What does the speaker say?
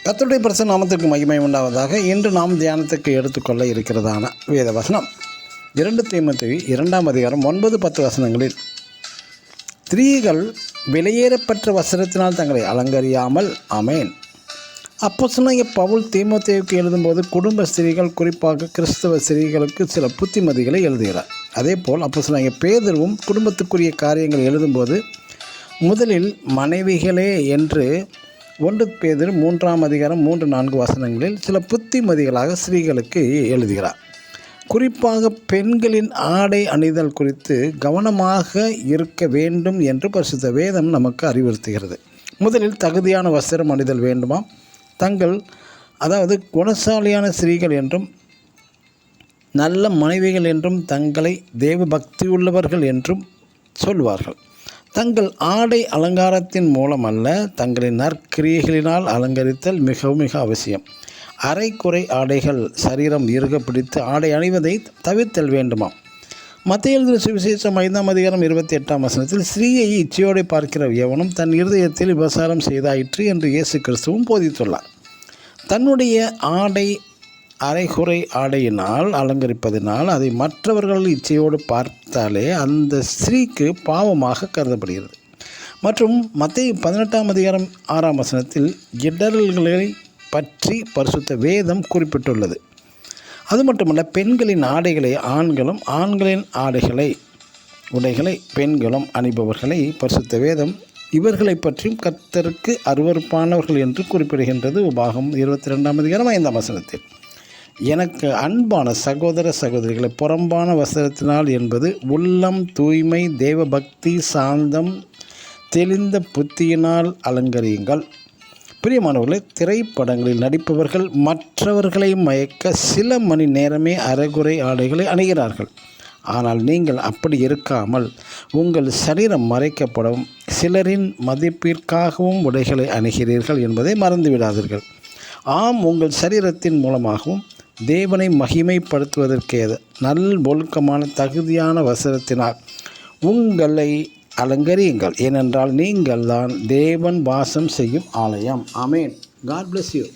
கர்த்தருடைய பரிசுத்த நாமத்திற்கு மகிமை உண்டாவதாக. இன்று நாம் தியானத்துக்கு எடுத்துக்கொள்ள இருக்கிறதான வேத வசனம் 2 தீமோத்தேயு 2ஆம் அதிகாரம் 9-10 வசனங்களில், ஸ்திரீகள் விலையேறப்பெற்ற வஸ்திரத்தினால் தங்களை அலங்கரியாமல். ஆமேன். அப்போஸ்தலனாகிய பவுல் தீமோத்தேயுவுக்கு எழுதும்போது குடும்ப ஸ்திரீகள், குறிப்பாக கிறிஸ்தவ ஸ்திரீகளுக்கு சில புத்திமதிகளை எழுதுகிறார். அதேபோல் அப்போஸ்தலனாகிய பேதுருவும் குடும்பத்துக்குரிய காரியங்கள் எழுதும்போது முதலில் மனைவிகளே என்று 1 பேதுரு 3ஆம் அதிகாரம் 3-4 வசனங்களில் சில புத்திமதிகளாக ஸ்திரீகளுக்கு எழுதுகிறார். குறிப்பாக பெண்களின் ஆடை அணிதல் குறித்து கவனமாக இருக்க வேண்டும் என்று பரிசுத்த வேதம் நமக்கு அறிவுறுத்துகிறது. முதலில் தகுதியான வஸ்திரம் அணிதல் வேண்டுமாம். அதாவது குணசாலியான ஸ்திரீகள் என்றும் நல்ல மனைவிகள் என்றும் தங்களை தேவ பக்தியுள்ளவர்கள் என்றும் சொல்வார்கள். தங்கள் ஆடை அலங்காரத்தின் மூலம் அல்ல, தங்களின் நற்கிரியைகளினால் அலங்கரித்தல் மிக அவசியம். அரைக்குறை ஆடைகள் சரீரம் இறுக பிடித்து ஆடை அணிவதை தவிர்த்தல் வேண்டுமாம். மத்தேயு எழுதின சுவிசேஷம் 5ஆம் அதிகாரம் 28ஆம் வசனத்தில், ஸ்திரீயை இச்சையோடு பார்க்கிற எவனும் தன் இருதயத்தில் விபசாரம் செய்தாயிற்று என்று இயேசு கிறிஸ்துவும் போதித்துள்ளார். தன்னுடைய ஆடை அரைகுறை ஆடையினால் அலங்கரிப்பதினால் அதை மற்றவர்கள் இச்சையோடு பார்த்தாலே அந்த ஸ்திரீக்கு பாவமாக கருதப்படுகிறது. மற்றும் மத்தேயு 18ஆம் அதிகாரம் 6ஆம் வசனத்தில் இடறல்களை பற்றி பரிசுத்த வேதம் குறிப்பிட்டுள்ளது. அது மட்டுமல்ல, பெண்களின் ஆடைகளை ஆண்களும், ஆண்களின் உடைகளை பெண்களும் அணிபவர்களை பரிசுத்த வேதம் இவர்களை பற்றியும் கர்த்தருக்கு அருவருப்பானவர்கள் என்று குறிப்பிடுகின்றது. உபாகம் 22ஆம் அதிகாரம் 5ஆம் வசனத்தில். எனக்கு அன்பான சகோதர சகோதரிகளை, புறம்பான வஸ்திரத்தினால் என்பது உள்ளம் தூய்மை, தேவ பக்தி, சாந்தம், தெளிந்த புத்தியினால் அலங்கரியுங்கள். பிரியமானவர்களே, திரைப்படங்களில் நடிப்பவர்கள் மற்றவர்களை மயக்க சில மணி நேரமே அரைகுறை ஆடைகளை அணிகிறார்கள். ஆனால் நீங்கள் அப்படி இருக்காமல் உங்கள் சரீரம் மறைக்கப்படும் சிலரின் மதிப்பிற்காகவும் உடைகளை அணிகிறீர்கள் என்பதை மறந்துவிடாதீர்கள். ஆம், உங்கள் சரீரத்தின் மூலமாகவும் தேவனை மகிமைப்படுத்துவதற்கே ஒழுக்கமான தகுதியான வஸ்திரத்தினால் உங்களை அலங்கரியுங்கள். ஏனென்றால் நீங்கள் தான் தேவன் வாசம் செய்யும் ஆலயம். ஆமேன். God bless you.